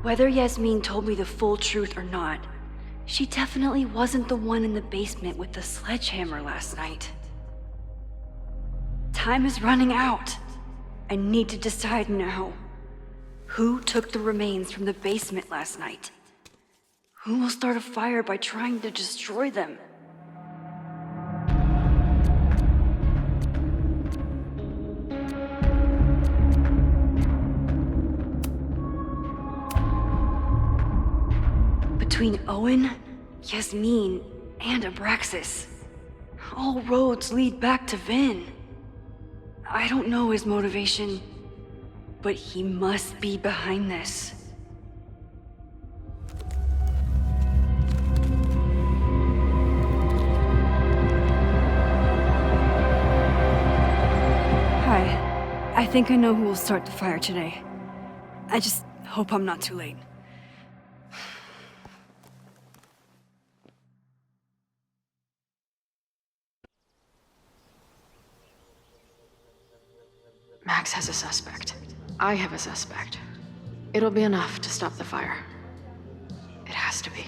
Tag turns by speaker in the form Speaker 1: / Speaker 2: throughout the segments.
Speaker 1: Whether Yasmin told me the full truth or not, she definitely wasn't the one in the basement with the sledgehammer last night. Time is running out. I need to decide now. Who took the remains from the basement last night? Who will start a fire by trying to destroy them? Between Owen, Yasmin, and Abraxas, all roads lead back to Vin. I don't know his motivation, but he must be behind this. Hi. I think I know who will start the fire today. I just hope I'm not too late.
Speaker 2: Max has a suspect. I have a suspect. It'll be enough to stop the fire. It has to be.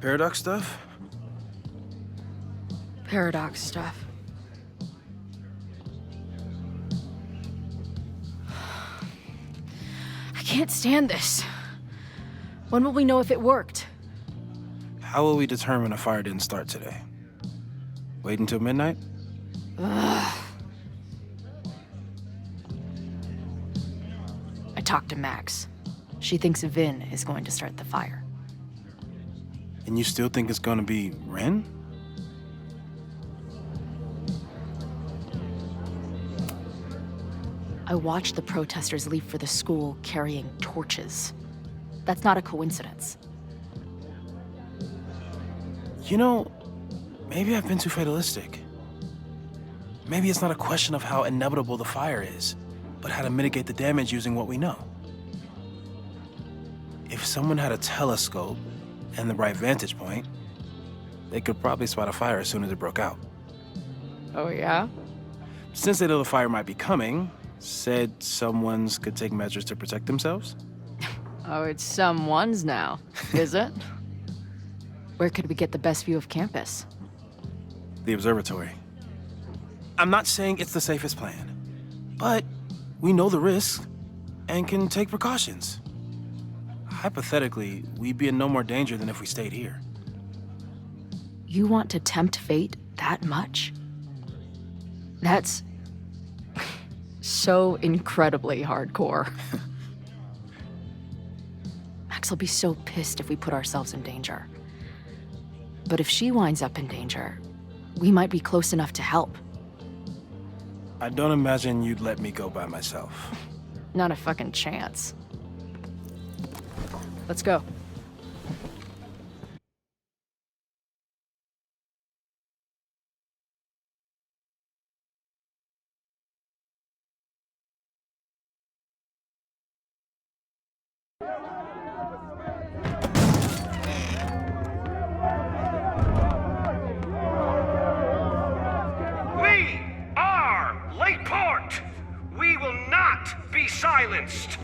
Speaker 3: Paradox stuff?
Speaker 2: Paradox stuff. I can't stand this. When will we know if it worked?
Speaker 3: How will we determine a fire didn't start today? Wait until midnight?
Speaker 2: Ugh. I talked to Max. She thinks Vin is going to start the fire.
Speaker 3: And you still think it's gonna be Ren?
Speaker 2: I watched the protesters leave for the school carrying torches. That's not a coincidence.
Speaker 3: You know, maybe I've been too fatalistic. Maybe it's not a question of how inevitable the fire is, but how to mitigate the damage using what we know. If someone had a telescope and the right vantage point, they could probably spot a fire as soon as it broke out.
Speaker 2: Oh, yeah?
Speaker 3: Since they know the fire might be coming, said someone's could take measures to protect themselves?
Speaker 2: Oh, it's someone's now, is it? Where could we get the best view of campus?
Speaker 3: The observatory. I'm not saying it's the safest plan, but we know the risks and can take precautions. Hypothetically, we'd be in no more danger than if we stayed here.
Speaker 2: You want to tempt fate that much? That's so incredibly hardcore. Max will be so pissed if we put ourselves in danger. But if she winds up in danger, we might be close enough to help.
Speaker 3: I don't imagine you'd let me go by myself.
Speaker 2: Not a fucking chance. Let's go.
Speaker 4: We are Lakeport! We will not be silenced!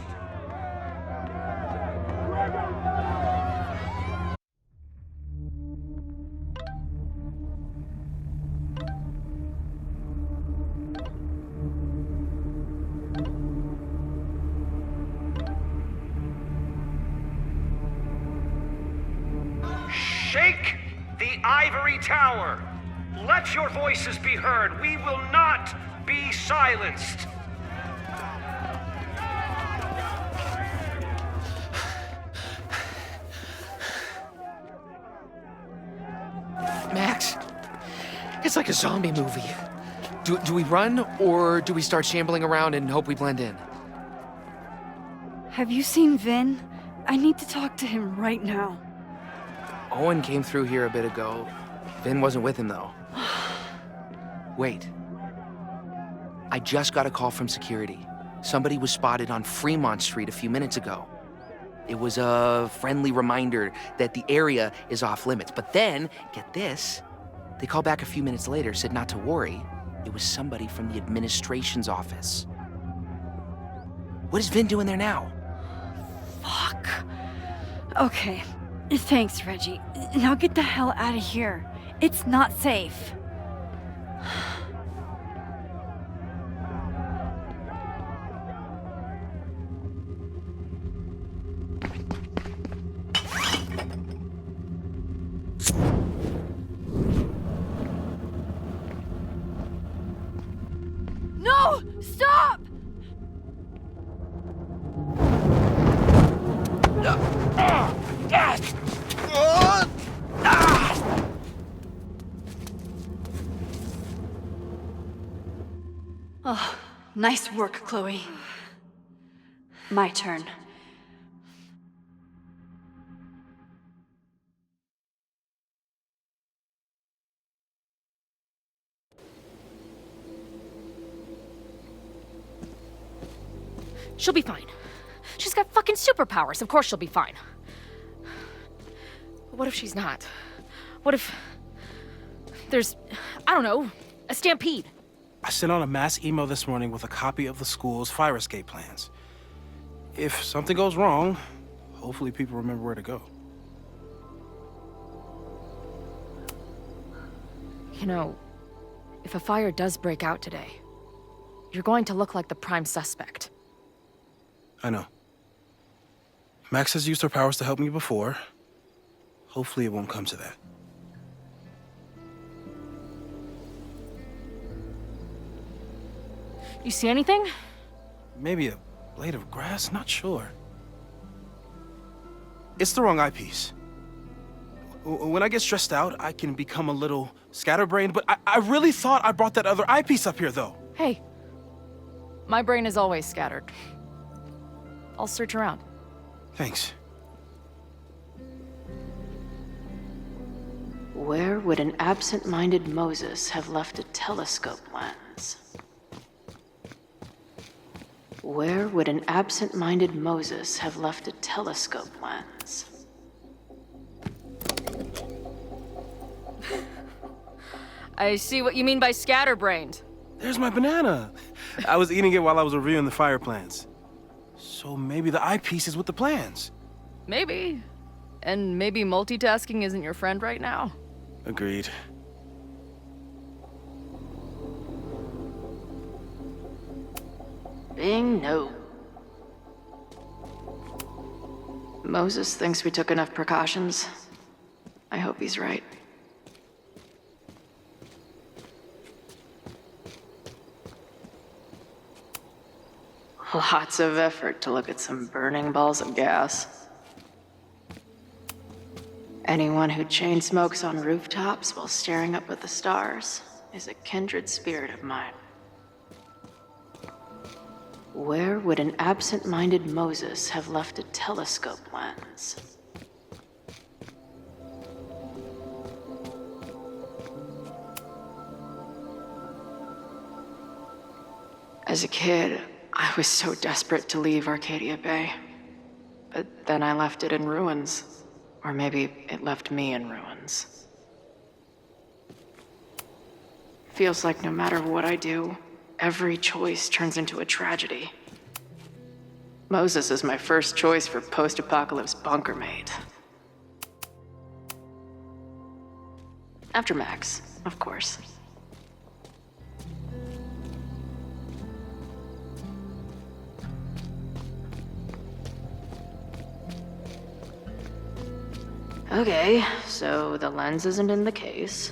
Speaker 4: Shake the ivory tower. Let your voices be heard. We will not be silenced.
Speaker 5: Max, it's like a zombie movie. Do we run, or do we start shambling around and hope we blend in?
Speaker 1: Have you seen Vin? I need to talk to him right now.
Speaker 5: Owen came through here a bit ago. Vin wasn't with him, though. Wait. I just got a call from security. Somebody was spotted on Fremont Street a few minutes ago. It was a friendly reminder that the area is off limits. But then, get this, they called back a few minutes later, said not to worry. It was somebody from the administration's office. What is Vin doing there now?
Speaker 1: Fuck. Okay. Thanks, Reggie. Now get the hell out of here. It's not safe. No! Stop! Oh, nice work, Chloe. My turn.
Speaker 2: She'll be fine. She's got fucking superpowers. Of course she'll be fine. What if she's not? What if there's, I don't know, a stampede?
Speaker 3: I sent out a mass email this morning with a copy of the school's fire escape plans. If something goes wrong, hopefully people remember where to go.
Speaker 2: You know, if a fire does break out today, you're going to look like the prime suspect.
Speaker 3: I know. Max has used her powers to help me before. Hopefully it won't come to that.
Speaker 2: You see anything?
Speaker 3: Maybe a blade of grass? Not sure. It's the wrong eyepiece. When I get stressed out, I can become a little scatterbrained, but I really thought I brought that other eyepiece up here, though.
Speaker 2: Hey, my brain is always scattered. I'll search around.
Speaker 3: Thanks.
Speaker 2: Where would an absent-minded Moses have left a telescope lens? Where would an absent-minded Moses have left a telescope lens? I see what you mean by scatterbrained.
Speaker 3: There's my banana. I was eating it while I was reviewing the fire plans. So maybe the eyepiece is with the plans.
Speaker 2: Maybe. And maybe multitasking isn't your friend right now.
Speaker 3: Agreed.
Speaker 2: Bing, no. Moses thinks we took enough precautions. I hope he's right. Lots of effort to look at some burning balls of gas. Anyone who chain smokes on rooftops while staring up at the stars is a kindred spirit of mine. Where would an absent-minded Moses have left a telescope lens? As a kid, I was so desperate to leave Arcadia Bay. But then I left it in ruins. Or maybe it left me in ruins. Feels like no matter what I do, every choice turns into a tragedy. Moses is my first choice for post-apocalypse bunker mate. After Max, of course. Okay, so the lens isn't in the case.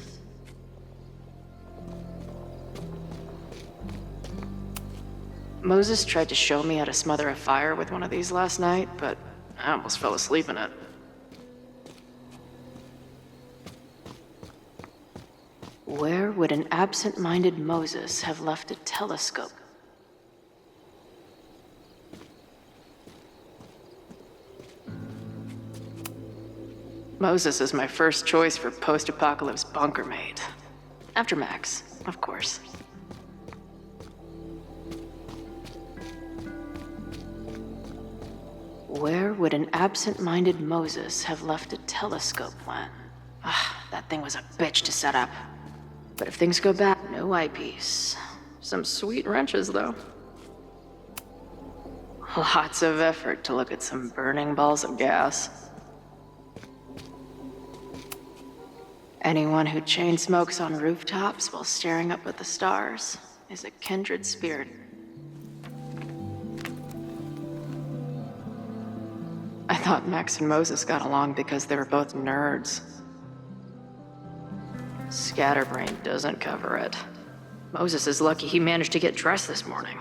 Speaker 2: Moses tried to show me how to smother a fire with one of these last night, but I almost fell asleep in it. Where would an absent-minded Moses have left a telescope? Moses is my first choice for post-apocalypse bunker mate. After Max, of course. Where would an absent-minded Moses have left a telescope lens? That thing was a bitch to set up. But if things go bad, no eyepiece. Some sweet wrenches, though. Lots of effort to look at some burning balls of gas. Anyone who chain smokes on rooftops while staring up at the stars is a kindred spirit. I thought Max and Moses got along because they were both nerds. Scatterbrain doesn't cover it. Moses is lucky he managed to get dressed this morning.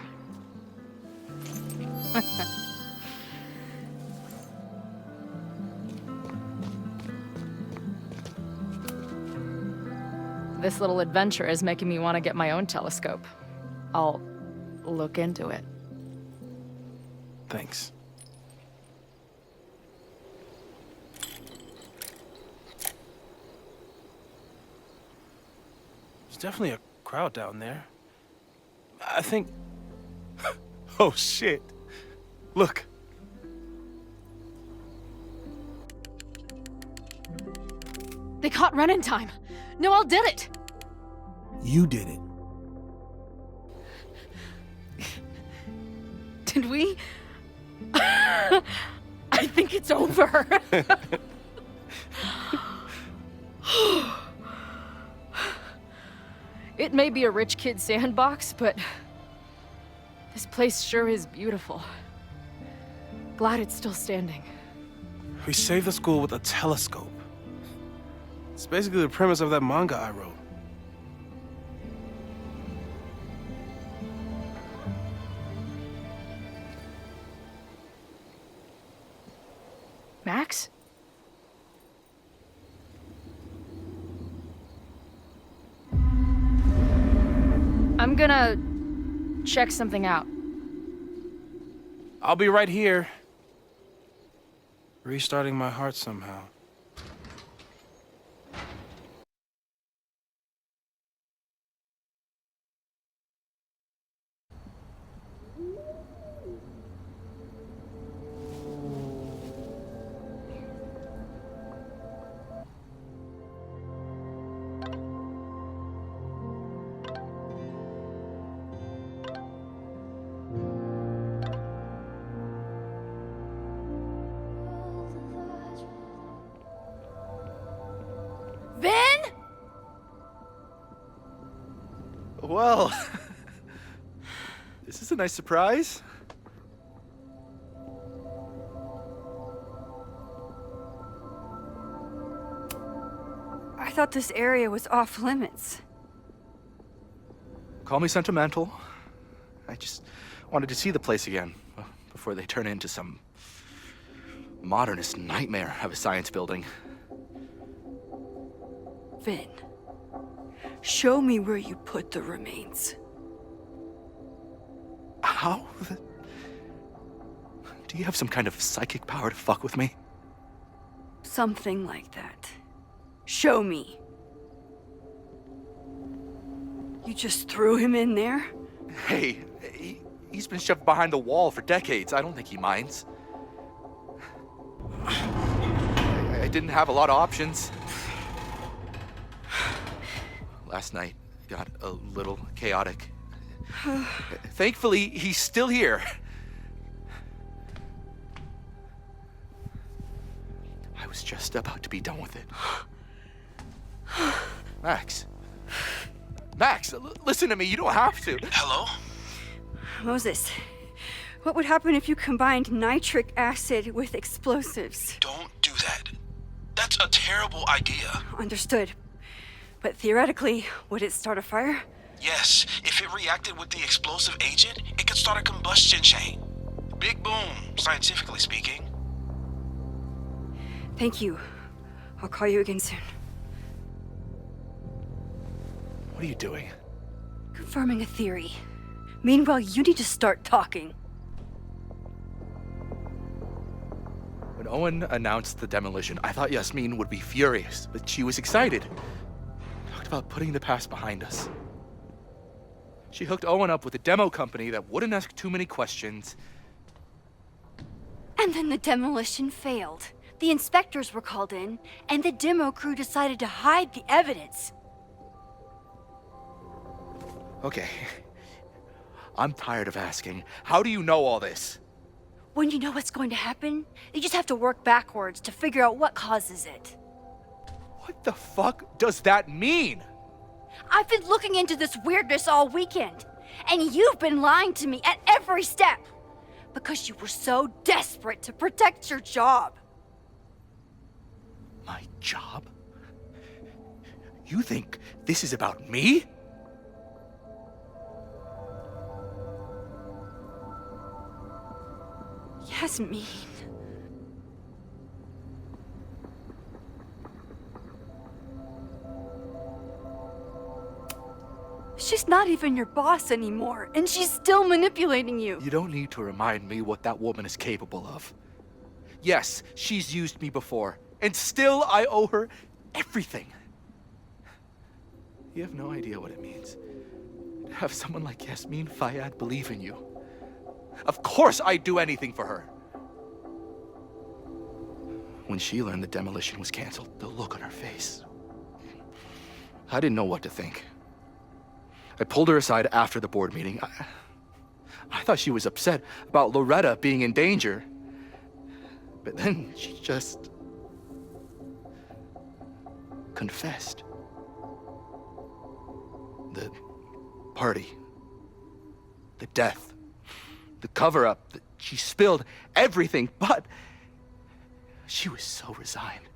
Speaker 6: This little adventure is making me want to get my own telescope. I'll look into it.
Speaker 3: Thanks. There's definitely a crowd down there. I think... Oh, shit. Look.
Speaker 6: They caught Ren in time. Noel did it.
Speaker 3: You did it.
Speaker 6: Did we? I think it's over. It may be a rich kid's sandbox, but this place sure is beautiful. Glad it's still standing.
Speaker 3: We saved the school with a telescope. It's basically the premise of that manga I wrote.
Speaker 6: Max? I'm gonna check something out.
Speaker 3: I'll be right here. Restarting my heart somehow.
Speaker 6: Vin?
Speaker 7: Well, this is a nice surprise.
Speaker 1: I thought this area was off limits.
Speaker 7: Call me sentimental. I just wanted to see the place again before they turn into some modernist nightmare of a science building.
Speaker 1: Vin, show me where you put the remains.
Speaker 7: How? Do you have some kind of psychic power to fuck with me?
Speaker 1: Something like that. Show me. You just threw him in there?
Speaker 7: Hey, he's been shoved behind the wall for decades. I don't think he minds. I didn't have a lot of options. Last night got a little chaotic. Thankfully, he's still here. I was just about to be done with it. Max. Max, listen to me. You don't have to.
Speaker 3: Hello?
Speaker 1: Moses, what would happen if you combined nitric acid with explosives?
Speaker 3: Don't do that. That's a terrible idea.
Speaker 1: Understood. But theoretically, would it start a fire?
Speaker 3: Yes, if it reacted with the explosive agent, it could start a combustion chain. Big boom, scientifically speaking.
Speaker 1: Thank you. I'll call you again soon.
Speaker 7: What are you doing?
Speaker 1: Confirming a theory. Meanwhile, you need to start talking.
Speaker 7: When Owen announced the demolition, I thought Yasmin would be furious, but she was excited. Talked about putting the past behind us. She hooked Owen up with a demo company that wouldn't ask too many questions.
Speaker 1: And then the demolition failed. The inspectors were called in, and the demo crew decided to hide the evidence.
Speaker 7: Okay. I'm tired of asking. How do you know all this?
Speaker 1: When you know what's going to happen, you just have to work backwards to figure out what causes it.
Speaker 7: What the fuck does that mean?
Speaker 1: I've been looking into this weirdness all weekend, and you've been lying to me at every step because you were so desperate to protect your job.
Speaker 7: My job? You think this is about me?
Speaker 1: Yasmin. She's not even your boss anymore, and she's still manipulating you.
Speaker 7: You don't need to remind me what that woman is capable of. Yes, she's used me before, and still I owe her everything. You have no idea what it means to have someone like Yasmin Fayyad believe in you. Of course I'd do anything for her. When she learned the demolition was canceled, the look on her face. I didn't know what to think. I pulled her aside after the board meeting. I thought she was upset about Loretta being in danger. But then she just confessed. The party, the death, the cover-up, she spilled everything, but she was so resigned.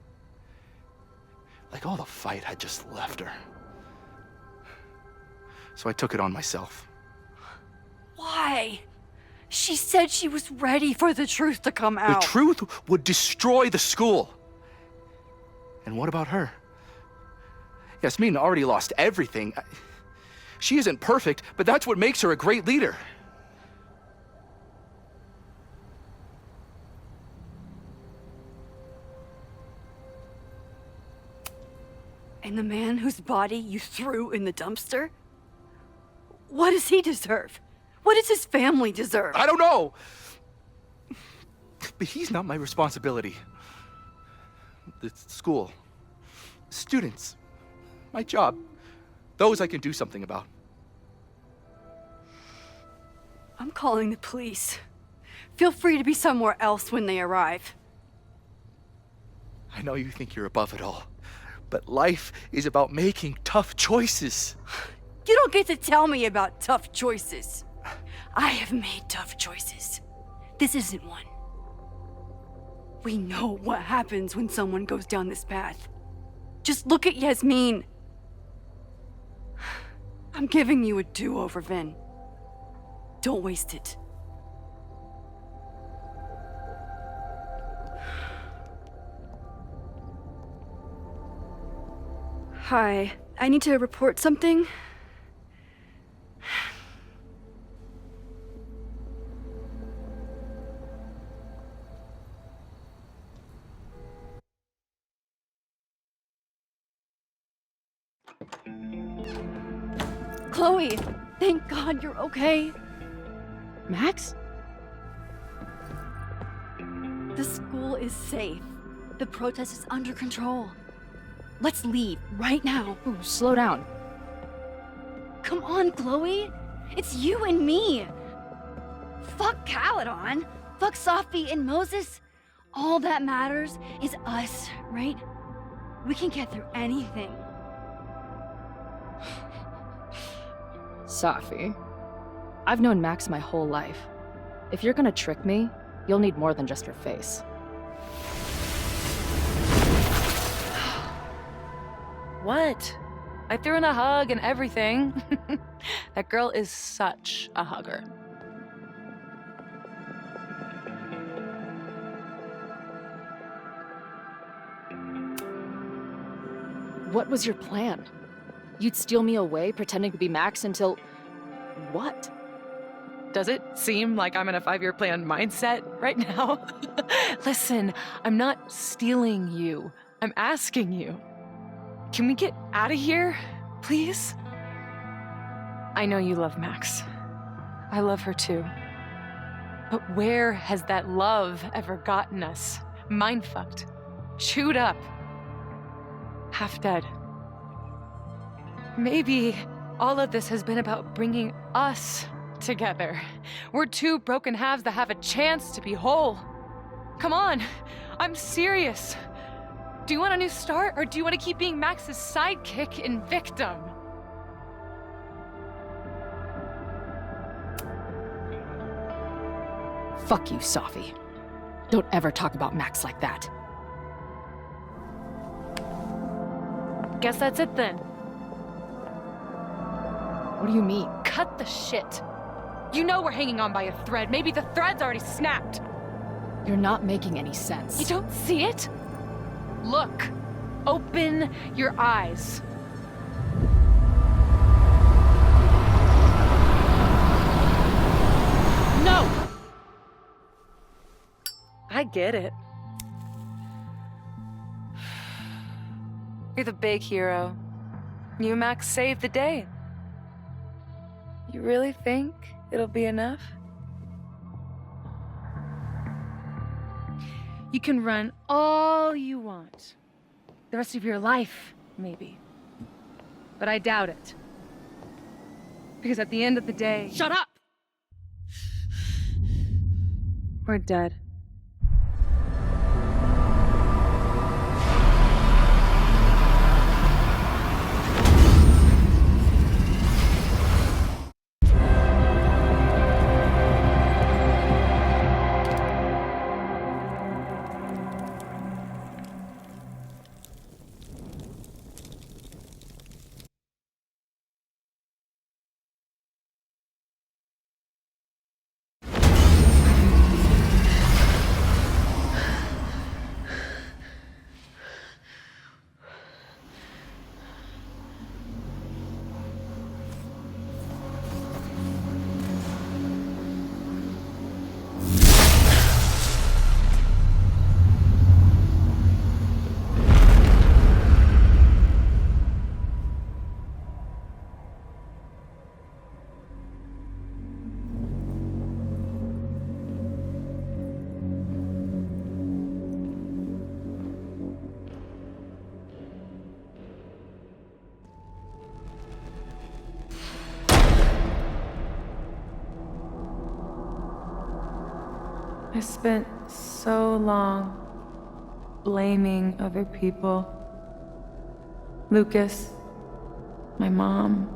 Speaker 7: Like all the fight had just left her. So I took it on myself.
Speaker 1: Why? She said she was ready for the truth to come out.
Speaker 7: The truth would destroy the school. And what about her? Yasmin already lost everything. She isn't perfect, but that's what makes her a great leader.
Speaker 1: And the man whose body you threw in the dumpster? What does he deserve? What does his family deserve?
Speaker 7: I don't know. But he's not my responsibility. The school, students, my job, those I can do something about.
Speaker 1: I'm calling the police. Feel free to be somewhere else when they arrive.
Speaker 7: I know you think you're above it all, but life is about making tough choices.
Speaker 1: You don't get to tell me about tough choices. I have made tough choices. This isn't one. We know what happens when someone goes down this path. Just look at Yasmin. I'm giving you a do-over, Vin. Don't waste it. Hi, I need to report something. Chloe, thank God you're okay.
Speaker 2: Max?
Speaker 1: The school is safe. The protest is under control. Let's leave right now.
Speaker 2: Ooh, slow down.
Speaker 1: Come on, Chloe. It's you and me. Fuck Caledon. Fuck Safi and Moses. All that matters is us, right? We can get through anything.
Speaker 2: Safi. I've known Max my whole life. If you're gonna trick me, you'll need more than just her face.
Speaker 6: What? I threw in a hug and everything. That girl is such a hugger.
Speaker 2: What was your plan? You'd steal me away, pretending to be Max until... what?
Speaker 6: Does it seem like I'm in a 5-year plan mindset right now? Listen, I'm not stealing you. I'm asking you. Can we get out of here, please? I know you love Max. I love her too. But where has that love ever gotten us? Mind-fucked. Chewed up. Half dead. Maybe all of this has been about bringing us together. We're two broken halves that have a chance to be whole. Come on, I'm serious. Do you want a new start, or do you want to keep being Max's sidekick and victim?
Speaker 8: Fuck you, Safi. Don't ever talk about Max like that.
Speaker 6: Guess that's it then.
Speaker 8: What do you mean?
Speaker 6: Cut the shit. You know we're hanging on by a thread. Maybe the thread's already snapped.
Speaker 8: You're not making any sense.
Speaker 6: You don't see it? Look. Open your eyes. No! I get it. You're the big hero. You, Max, saved the day. You really think it'll be enough? You can run all you want. The rest of your life, maybe. But I doubt it. Because at the end of the day...
Speaker 8: Shut up!
Speaker 6: We're dead. I spent so long blaming other people. Lucas, my mom,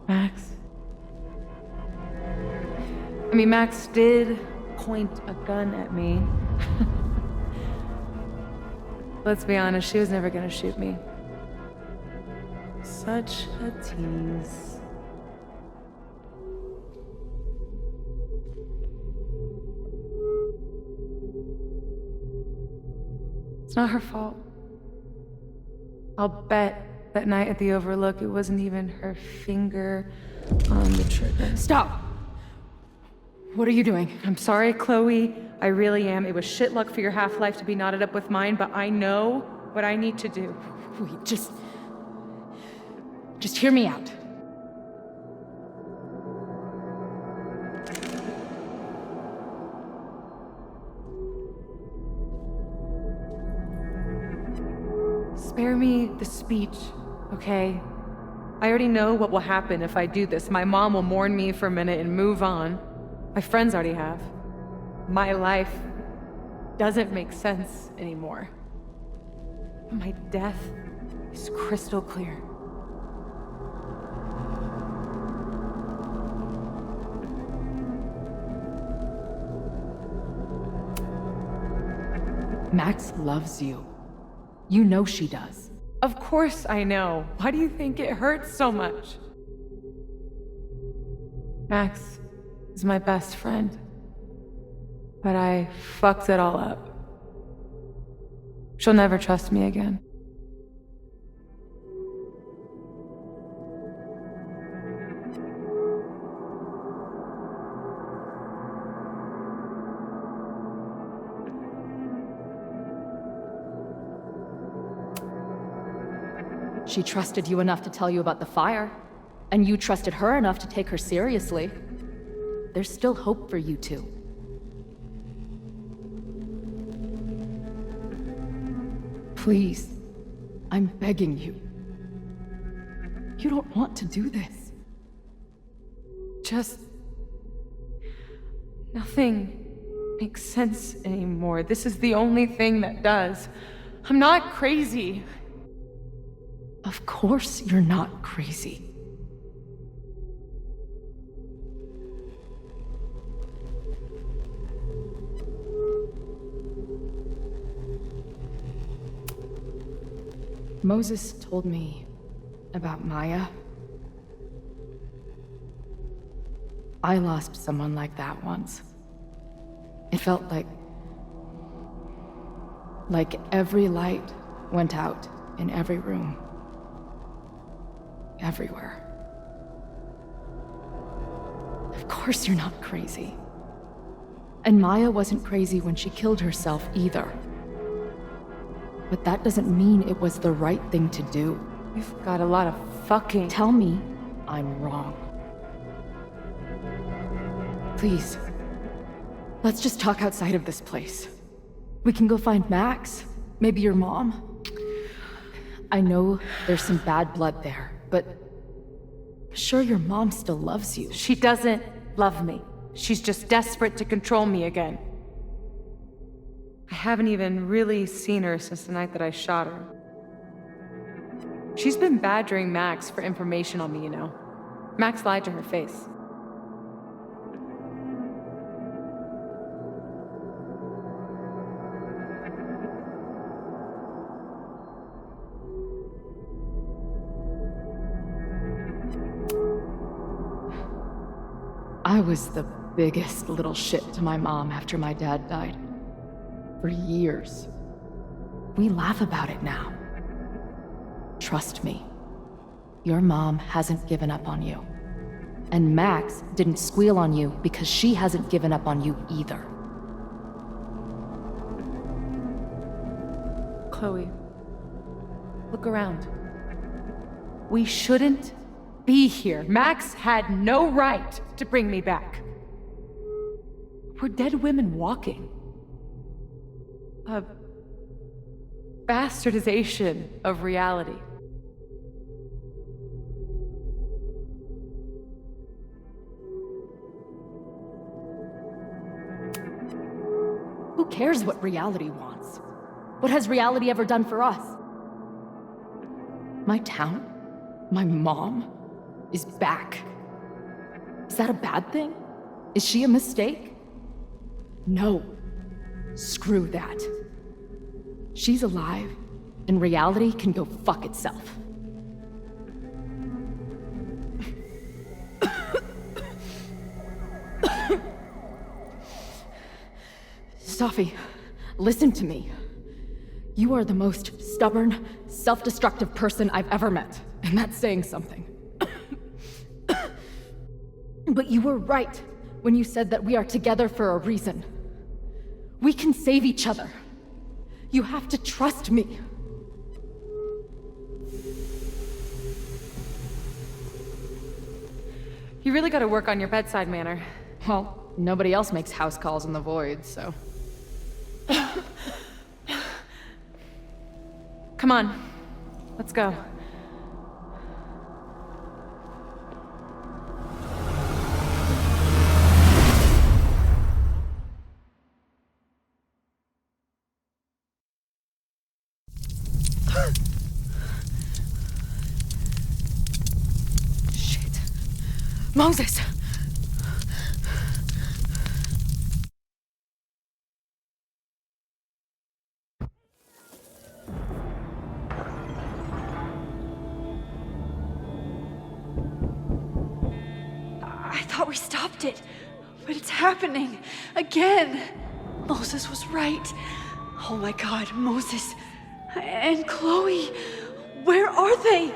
Speaker 6: Max. I mean, Max did point a gun at me. Let's be honest, she was never gonna shoot me. Such a tease. It's not her fault. I'll bet that night at the Overlook it wasn't even her finger on the trigger.
Speaker 8: Stop! What are you doing?
Speaker 6: I'm sorry, Chloe. I really am. It was shit luck for your half-life to be knotted up with mine, but I know what I need to do.
Speaker 8: Wait, just hear me out.
Speaker 6: Spare me the speech, okay? I already know what will happen if I do this. My mom will mourn me for a minute and move on. My friends already have. My life doesn't make sense anymore. But my death is crystal clear.
Speaker 8: Max loves you. You know she does.
Speaker 6: Of course I know. Why do you think it hurts so much? Max is my best friend. But I fucked it all up. She'll never trust me again.
Speaker 8: She trusted you enough to tell you about the fire, and you trusted her enough to take her seriously. There's still hope for you two. Please, I'm begging you. You don't want to do this.
Speaker 6: Just... nothing makes sense anymore. This is the only thing that does. I'm not crazy.
Speaker 8: Of course you're not crazy. Moses told me about Maya. I lost someone like that once. It felt like every light went out in every room. Everywhere. Of course you're not crazy. And Maya wasn't crazy when she killed herself either. But that doesn't mean it was the right thing to do.
Speaker 6: You've got a lot of fucking...
Speaker 8: Tell me I'm wrong. Please. Let's just talk outside of this place. We can go find Max. Maybe your mom. I know there's some bad blood there, but... sure, your mom still loves you.
Speaker 6: She doesn't love me. She's just desperate to control me again. I haven't even really seen her since the night that I shot her. She's been badgering Max for information on me, you know. Max lied to her face.
Speaker 8: I was the biggest little shit to my mom after my dad died. For years. We laugh about it now. Trust me. Your mom hasn't given up on you. And Max didn't squeal on you because she hasn't given up on you either.
Speaker 6: Chloe, look around. We shouldn't be here. Max had no right to bring me back. We're dead women walking. A bastardization of reality.
Speaker 8: Who cares what reality wants? What has reality ever done for us? My town, my mom, is back. Is that a bad thing? Is she a mistake? No. Screw that. She's alive, and reality can go fuck itself. Safi, listen to me. You are the most stubborn, self-destructive person I've ever met, and that's saying something. But you were right when you said that we are together for a reason. We can save each other. You have to trust me.
Speaker 6: You really gotta work on your bedside manner.
Speaker 8: Well, nobody else makes house calls in the void, so...
Speaker 6: Come on, let's go.
Speaker 8: Shit. Moses!
Speaker 1: I thought we stopped it, but it's happening again. Moses was right. Oh my God, Moses and Chloe, where are they?